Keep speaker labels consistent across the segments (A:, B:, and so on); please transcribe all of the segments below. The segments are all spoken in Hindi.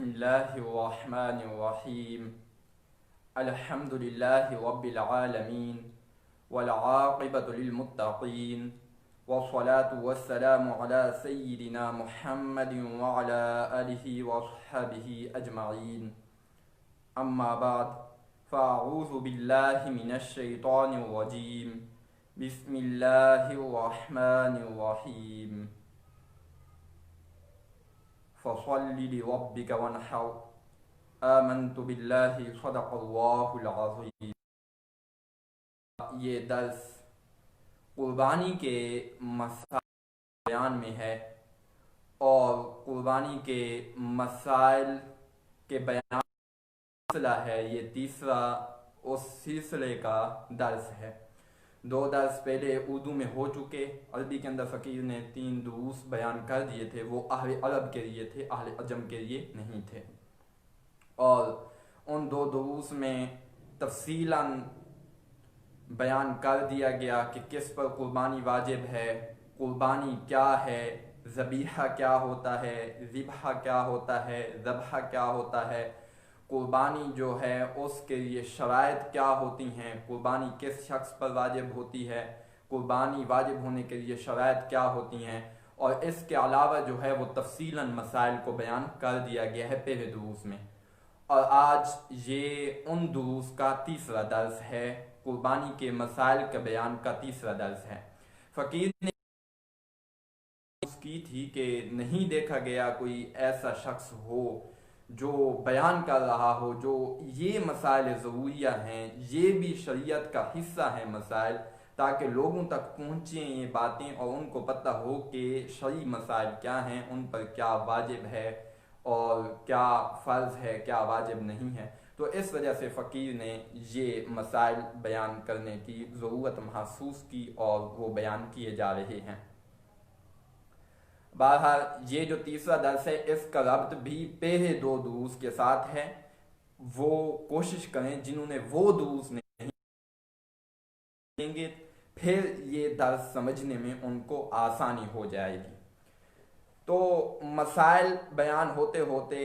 A: बिस्मिल्लाहिर्रहमानिर्रहीम। अल्हम्दुलिल्लाहि रब्बिल आलमीन वल आक़िबतु लिल मुत्तक़ीन वस्सलातु वस्सलामु अला सय्यिदिना मुहम्मदिन व अला आलिहि व अस्हाबिहि अजमईन। अम्मा बाद फ़अऊज़ु बिल्लाहि मिनश शैतानिर रजीम। बिस्मिल्लाहिर्रहमानिर्रहीम। फ़सल्लि लिरब्बिका वन्हर। आमन्तु बिल्लाहि सदक़ल्लाहुल अज़ीम। ये दर्स कुर्बानी के मसाइल बयान में है और कुर्बानी के मसाइल के बयान सिलसिला है। ये तीसरा उस सिलसिले का दर्स है। 2 दर्स पहले उर्दू में हो चुके। अरबी के अंदर फ़कीर ने 3 दुरूस बयान कर दिए थे। वो अहले अरब के लिए थे, अहले अजम के लिए नहीं थे। और उन 2 दुरूस में तफसीलन बयान कर दिया गया कि किस पर कुर्बानी वाजिब है, कुर्बानी क्या है, ज़बीहा क्या होता है, ज़िबहा क्या होता है, ज़बहा क्या होता है, कुर्बानी जो है उसके लिए शराइत क्या होती हैं, कुर्बानी किस शख्स पर वाजिब होती है, कुर्बानी वाजिब होने के लिए शराइत क्या होती हैं, और इसके अलावा जो है वो तफसीलन मसाइल को बयान कर दिया गया है पहले दुरूस में। और आज ये उन दुरूस का तीसरा दर्स है, कुर्बानी के मसाइल के बयान का तीसरा दर्स है। फ़कीर ने की थी कि नहीं देखा गया कोई ऐसा शख्स हो जो बयान कर रहा हो, जो ये मसाइल ज़रूरिया हैं, ये भी शरीयत का हिस्सा है मसाइल, ताकि लोगों तक पहुँचें ये बातें और उनको पता हो कि शरई मसाइल क्या हैं, उन पर क्या वाजिब है और क्या फ़र्ज़ है, क्या वाजिब नहीं है। तो इस वजह से फ़कीर ने ये मसाइल बयान करने की ज़रूरत महसूस की और वो बयान किए जा रहे हैं। बहरहाल ये जो तीसरा दर्स है इसका रब्त भी पहले 2 दुरूस के साथ है। वो कोशिश करें जिन्होंने वो दुरूस नहीं देंगे, फिर ये दर्स समझने में उनको आसानी हो जाएगी। तो मसाइल बयान होते होते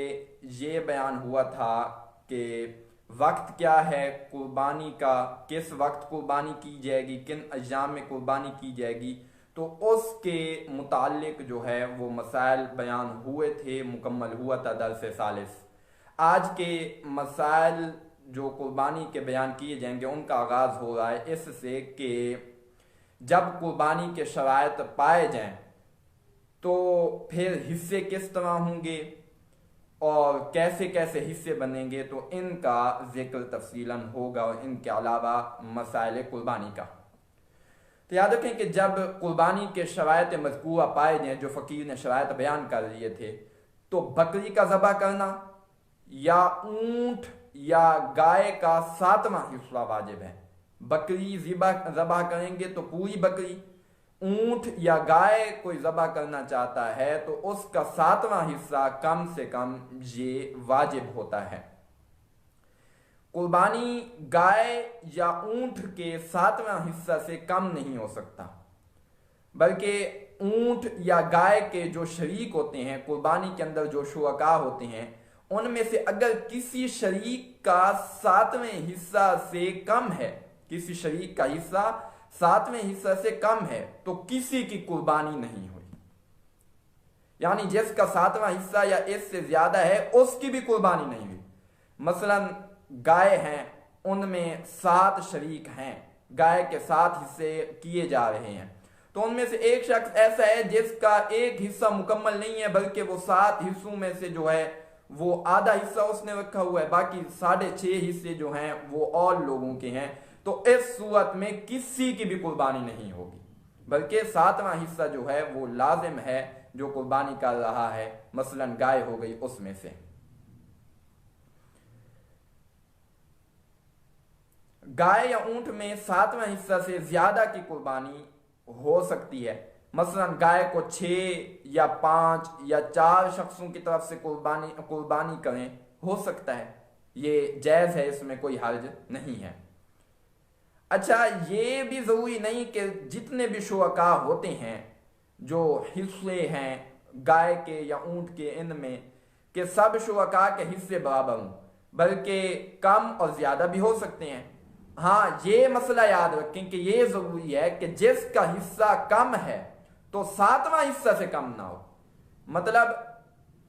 A: ये बयान हुआ था कि वक्त क्या है कुर्बानी का, किस वक्त कुर्बानी की जाएगी, किन अय्याम में कुर्बानी की जाएगी, तो उसके मुतालिक जो है वो मसाइल बयान हुए थे, मुकम्मल हुआ था दर्स सालिस। आज के मसाइल जो कुर्बानी के बयान किए जाएंगे उनका आगाज़ हो रहा है इससे कि जब कुर्बानी के शराइत पाए जाएं तो फिर हिस्से किस तरह होंगे और कैसे कैसे हिस्से बनेंगे, तो इनका जिक्र तफसीलन होगा और इनके अलावा मसाइल कुर्बानी का। तो याद रखें कि जब कुर्बानी के शराइत मज़कूरा पाए जाएं, जो फ़कीर ने शराइत बयान कर दिए थे, तो बकरी का ज़बह करना या ऊँट या गाय का 7वां हिस्सा वाजिब है। बकरी ज़बह करेंगे तो पूरी बकरी, ऊँट या गाय कोई ज़बह करना चाहता है तो उसका 7वां हिस्सा कम से कम ये वाजिब होता है। कुर्बानी गाय या ऊँट के 7वां हिस्सा से कम नहीं हो सकता, बल्कि ऊँट या गाय के जो शरीक होते हैं कुर्बानी के अंदर, जो शुरका होते हैं, उनमें से अगर किसी शरीक का 7वें हिस्सा से कम है, किसी शरीक का हिस्सा 7वें हिस्सा से कम है, तो किसी की कुर्बानी नहीं हुई। यानी जिसका 7वां हिस्सा या इससे ज्यादा है उसकी भी कुर्बानी नहीं हुई। मसलन गाय हैं, उनमें 7 शरीक हैं, गाय के 7 हिस्से किए जा रहे हैं, तो उनमें से एक शख्स ऐसा है जिसका एक हिस्सा मुकम्मल नहीं है, बल्कि वो 7 हिस्सों में से जो है वो आधा हिस्सा उसने रखा हुआ है, बाकी 6.5 हिस्से जो हैं वो और लोगों के हैं। तो इस सूरत में किसी की भी कुर्बानी नहीं होगी, बल्कि 7वां हिस्सा जो है वो लाजिम है जो कुर्बानी कर रहा है। मसलन गाय हो गई उसमें से। गाय या ऊंट में 7वां हिस्सा से ज्यादा की कुर्बानी हो सकती है। मसलन गाय को 6 या 5 या 4 शख्सों की तरफ से कुर्बानी करें, हो सकता है, ये जायज है, इसमें कोई हर्ज नहीं है। अच्छा, ये भी जरूरी नहीं कि जितने भी शुरका होते हैं, जो हिस्से हैं गाय के या ऊंट के, इनमें कि सब शुरका के हिस्से बराबर हों, बल्कि कम और ज्यादा भी हो सकते हैं। हाँ, ये मसला याद रखें कि ये जरूरी है कि जिसका हिस्सा कम है तो सातवां हिस्सा से कम ना हो। मतलब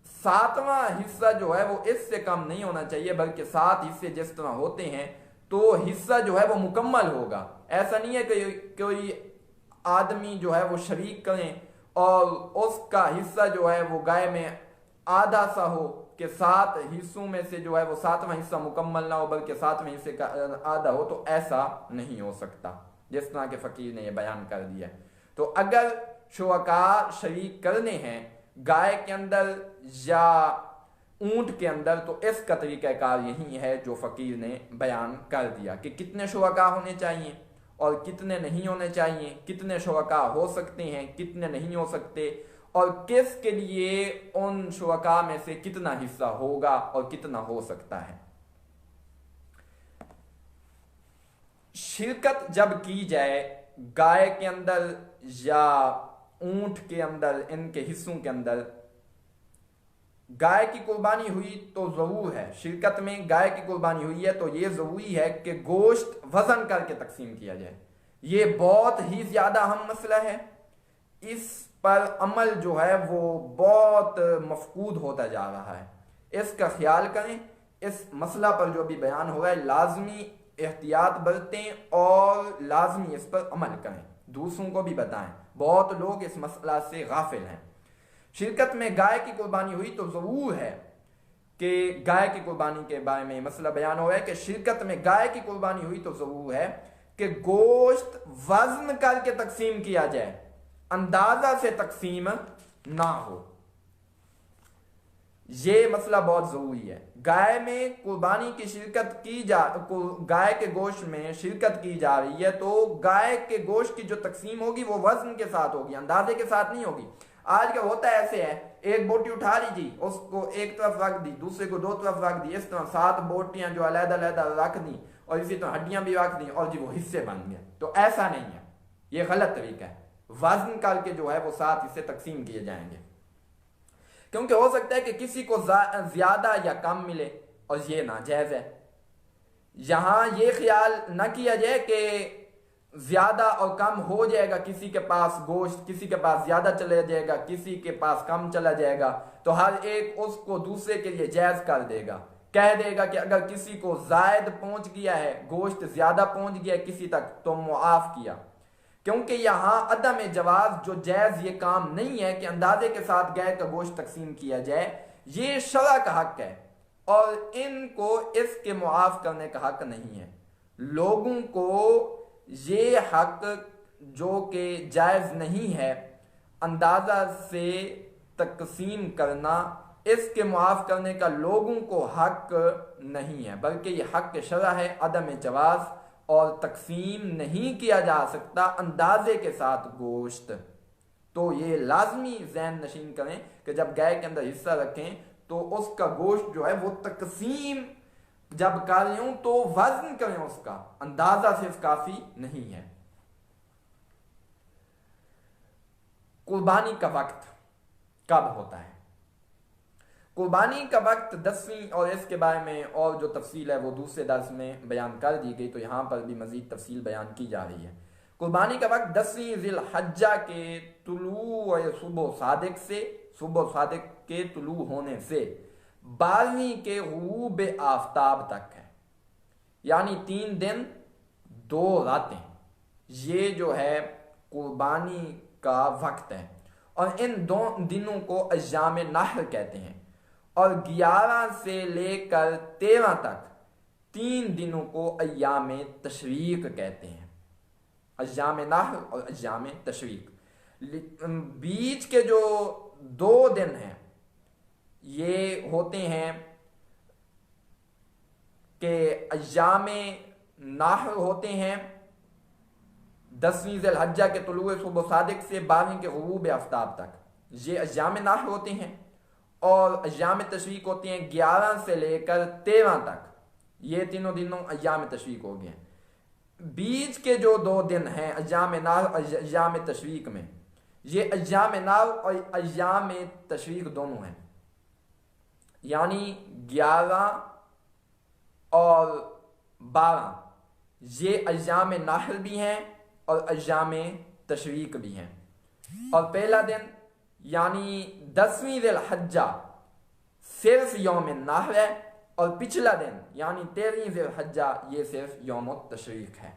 A: सातवां हिस्सा जो है वो इससे कम नहीं होना चाहिए, बल्कि 7 हिस्से जिस तरह होते हैं तो हिस्सा जो है वो मुकम्मल होगा। ऐसा नहीं है कि कोई आदमी जो है वो शरीक करें और उसका हिस्सा जो है वो गाय में आधा सा हो कि 7 हिस्सों में से जो है वो 7वां हिस्सा मुकम्मल ना हो, बल्कि 7वें हिस्से का आधा हो, तो ऐसा नहीं हो सकता जिस तरह के फकीर ने यह बयान कर दिया। तो अगर शुरका शरीक करने हैं गाय के अंदर या ऊंट के अंदर, तो इसका तरीक़ाकार यही है जो फकीर ने बयान कर दिया कि कितने शुरका होने चाहिए और कितने नहीं होने चाहिए, कितने शुरका हो सकते हैं, कितने नहीं हो सकते, और किसके लिए उन शुरका में से कितना हिस्सा होगा और कितना हो सकता है। शिरकत जब की जाए गाय के अंदर या ऊंट के अंदर, इनके हिस्सों के अंदर, गाय की कुर्बानी हुई तो जरूर है, शिरकत में गाय की कुर्बानी हुई है तो ये जरूरी है कि गोश्त वजन करके तकसीम किया जाए। ये बहुत ही ज्यादा अहम मसला है, इस पर अमल जो है वो बहुत मफकूद होता जा रहा है। इसका ख्याल करें, इस मसला पर जो भी बयान हो रहा है लाजमी एहतियात बरतें और लाजमी इस पर अमल करें, दूसरों को भी बताएं। बहुत लोग इस मसला से गाफिल हैं। शिरकत में गाय की कुर्बानी हुई तो जरूर है कि गाय की कुर्बानी के बारे में मसला बयान हो रहा है कि शिरकत में गाय की कुर्बानी हुई तो जरूर है कि गोश्त वजन करके तकसीम किया जाए, अंदाजा से तकसीम ना हो। ये मसला बहुत जरूरी है। गाय में कुर्बानी की शिरकत की गाय के गोश्त में शिरकत की जा रही है तो गाय के गोश्त की जो तकसीम होगी वो वजन के साथ होगी, अंदाजे के साथ नहीं होगी। आज क्या होता है, ऐसे है, एक बोटी उठा लीजिए, उसको एक तरफ रख दी, दूसरे को 2 तरफ रख दी, इस तरह 7 बोटियां जो अलग अलग रख दी और इसी तरह हड्डियां भी रख दी और जी वो हिस्से बन गए। तो ऐसा नहीं है, ये गलत तरीका है। वजन करके जो है वो 7 हिस्से तकसीम किए जाएंगे, क्योंकि हो सकता है कि किसी को ज्यादा या कम मिले और ये नाजायज है। यहां ये ख्याल ना किया जाए कि ज्यादा और कम हो जाएगा, किसी के पास गोश्त, किसी के पास ज्यादा चला जाएगा, किसी के पास कम चला जाएगा, तो हर एक उसको दूसरे के लिए जायज कर देगा, कह देगा कि अगर किसी को जायद पहुंच गया है, गोश्त ज्यादा पहुंच गया किसी तक, तो मुआफ किया। क्योंकि यहां अदम जवाज, जो जायज ये काम नहीं है कि अंदाजे के साथ गाय का गोश्त तकसीम किया जाए, ये शरअ का हक है और इनको इसके मुआफ करने का हक नहीं है। लोगों को ये हक जो कि जायज नहीं है अंदाजा से तकसीम करना, इसके मुआफ करने का लोगों को हक नहीं है, बल्कि ये हक शरअ है, अदम जवाज, और तकसीम नहीं किया जा सकता अंदाजे के साथ गोश्त। तो ये लाजमी ज़हन नशीन करें कि जब गाय के अंदर हिस्सा रखें तो उसका गोश्त जो है वो तकसीम जब कर रहे हो तो वजन करें, उसका अंदाजा सिर्फ काफी नहीं है। कुर्बानी का वक्त कब होता है? कुर्बानी का वक्त 10वीं और इसके बारे में और जो तफसील है वो दूसरे दर्स में बयान कर दी गई, तो यहां पर भी मजीद तफसील बयान की जा रही है। कुर्बानी का वक्त 10वीं ज़िल-हज्जा के तुलू सुबह सादिक से, सुबह सादिक के तुलू होने से 12वीं के गुरूब आफ्ताब तक है, यानी 3 दिन 2 रातें, ये जो है कुर्बानी का वक्त है। और इन 2 दिनों को अय्याम नहर कहते हैं और 11 से लेकर 13 तक 3 दिनों को अय्याम तशरीक कहते हैं, अय्याम नहर और अय्याम तशरीक। बीच के जो 2 दिन हैं ये होते हैं कि अय्याम नहर होते हैं 10वीं ज़िल-हज्जा के तुलूए सुबह सादिक से 12वीं के गुरूब आफ्ताब तक, ये अय्याम नहर होते हैं। और अय्याम तशरीक होते हैं 11 से लेकर 13 तक, ये तीनों दिनों अय्याम तशरीक हो गए। बीच के जो 2 दिन हैं अय्याम नहर और अय्याम तशरीक में, ये अय्याम नहर और अय्याम तशरीक दोनों हैं, यानी 11 और 12 ये अय्याम नाहल भी हैं और अय्याम तशरीक भी हैं। और पहला दिन यानी 10वीं ज़िलहज्जा सिर्फ यौम नाहल है, और पिछला दिन यानी 13वीं ज़िलहज्जा ये सिर्फ यौम तशरीक है।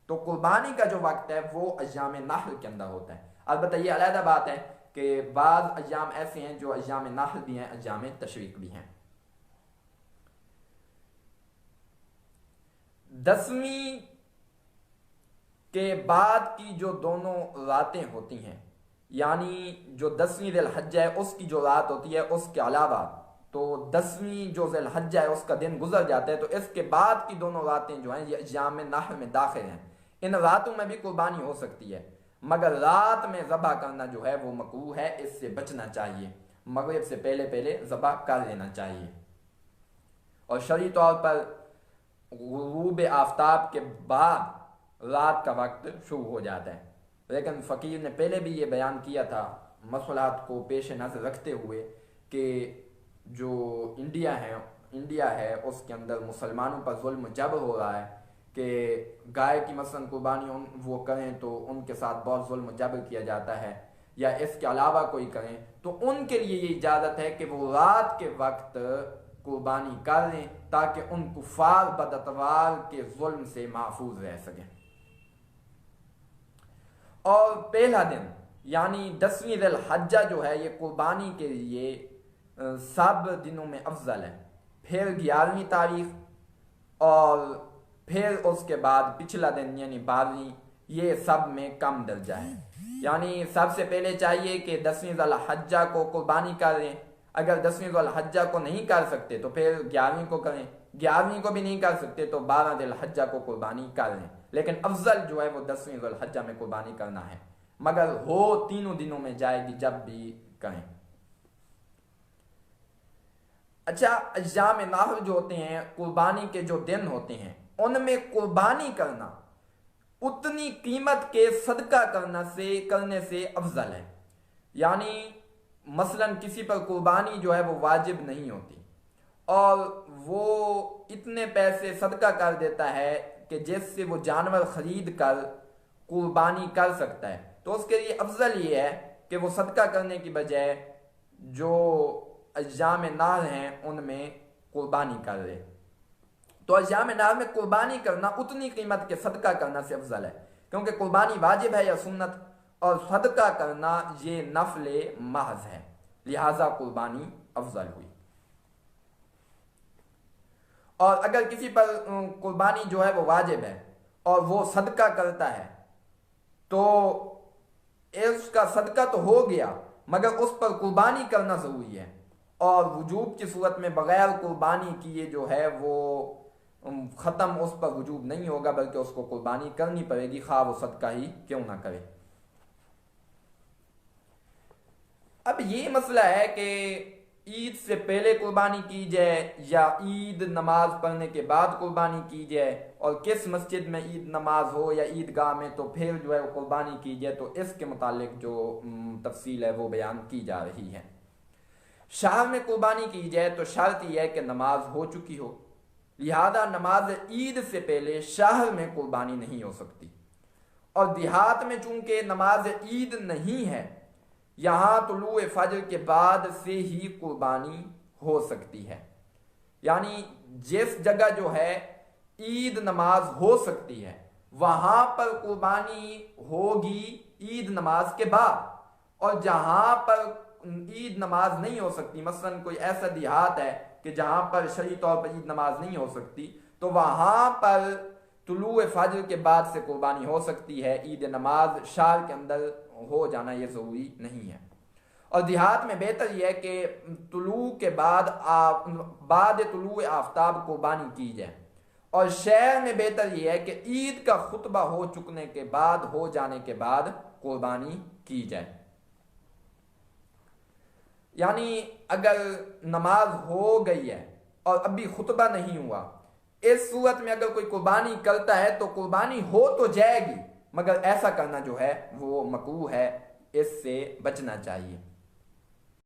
A: तो कुर्बानी का जो वक्त है वो अय्याम नाहल के अंदर होता है। अलबत्ता ये अलग बात है कि बाज़ अय्याम ऐसे हैं जो अय्याम नाहल भी हैं, अय्याम तशरीक भी हैं। 10वीं के बाद की जो दोनों रातें होती हैं, यानी जो 10वीं ज़िलहज्जा है उसकी जो रात होती है, उसके अलावा तो 10वीं जो ज़िलहज्जा है उसका दिन गुजर जाता है, तो इसके बाद की दोनों रातें जो हैं ये अय्याम नाहल में दाखिल हैं। इन रातों में भी कुर्बानी हो सकती है, मगर रात में ज़बह करना जो है वो मकरूह है, इससे बचना चाहिए। मगरिब से पहले पहले ज़बह कर लेना चाहिए। और शरई तौर पर गुरूब आफ्ताब के बाद रात का वक्त शुरू हो जाता है। लेकिन फ़कीर ने पहले भी ये बयान किया था मसलात को पेश नज़र रखते हुए कि जो इंडिया है उसके अंदर मुसलमानों पर जुल्म जब हो रहा है कि गाय की मसलन कुर्बानी वो करें तो उनके साथ बहुत जुल्म जबर किया जाता है, या इसके अलावा कोई करें तो उनके लिए ये इजाज़त है कि वो रात के वक्त कुर्बानी कर लें ताकि उन कुफार बदतवार के जुल्म से महफूज रह सकें। और पहला दिन यानी 10वीं ज़िलहज्जा जो है ये कुर्बानी के लिए सब दिनों में अफजल है। फिर 11वीं तारीख और फिर उसके बाद पिछला दिन यानी 12वीं, ये सब में कम दर्जा है। यानी सबसे पहले चाहिए कि 10वीं ज़िलहज्जा को कुर्बानी कर लें। अगर 10वीं ज़िलहज्जा को नहीं कर सकते तो फिर 11वीं को करें, 11वीं को भी नहीं कर सकते तो 12 ज़िलहज्जा को कुर्बानी कर लें। लेकिन अफजल जो है वो 10वीं ज़िलहज्जा में कुर्बानी करना है, मगर हो तीनों दिनों में जाएगी जब भी करें। अच्छा, अय्याम नाहल जो होते हैं, कुर्बानी के जो दिन होते हैं, उनमें कुर्बानी करना उतनी कीमत के सदका करने से अफजल है। यानी मसलन किसी पर कुर्बानी जो है वो वाजिब नहीं होती और वो इतने पैसे सदका कर देता है कि जिससे वो जानवर खरीद कर कुर्बानी कर सकता है, तो उसके लिए अफजल ये है कि वो सदका करने की बजाय जो अय्याम नाहल हैं उनमें कुर्बानी कर ले। तो अय्याम नाहल में कुर्बानी करना उतनी कीमत के सदका करना से अफजल है, क्योंकि कुर्बानी वाजिब है या सुन्नत और सदका करना ये नफले महज है, लिहाजा कुर्बानी अफजल हुई। और अगर किसी पर कुर्बानी जो है वो वाजिब है और वो सदका करता है तो उसका सदका तो हो गया, मगर उस पर कुर्बानी करना जरूरी है। और वजूब की सूरत में बगैर कुर्बानी किए जो है वो ख़त्म उस पर वजूब नहीं होगा, बल्कि उसको कुर्बानी करनी पड़ेगी, खा वो सदका ही क्यों ना करे। अब ये मसला है कि ईद से पहले कुर्बानी की जाए या ईद नमाज पढ़ने के बाद कुर्बानी की जाए, और किस मस्जिद में ईद नमाज हो या ईदगाह में तो फिर जो है वो कुर्बानी की जाए, तो इसके मुतालिक जो तफसील है वो बयान की जा रही है। शहर में कुर्बानी की जाए तो शर्त यह है कि नमाज हो चुकी हो, लिहाजा नमाज ईद से पहले शहर में कुर्बानी नहीं हो सकती। और देहात में चूंकि नमाज ईद नहीं है, यहाँ तुलूए फजर के बाद से ही कुर्बानी हो सकती है। यानी जिस जगह जो है ईद नमाज हो सकती है वहां पर कुर्बानी होगी ईद नमाज के बाद, और जहां पर ईद नमाज नहीं हो सकती, मसलन कोई ऐसा देहात है कि जहां पर शरई तौर पर ईद नमाज नहीं हो सकती, तो वहां पर तुलूए फजर के बाद से कुर्बानी हो सकती है। ईद नमाज शहर के अंदर हो जाना ये जरूरी नहीं है। और देहात में बेहतर यह है कि तुलू के बाद तुलूए आफ्ताब कुर्बानी की जाए, और शहर में बेहतर यह है कि ईद का खुतबा हो चुकने के बाद, हो जाने के बाद कुर्बानी की जाए। यानी अगर नमाज हो गई है और अभी खुतबा नहीं हुआ, इस सूरत में अगर कोई कुर्बानी करता है तो कुर्बानी हो तो जाएगी, मगर ऐसा करना जो है वो मकरूह है, इससे बचना चाहिए।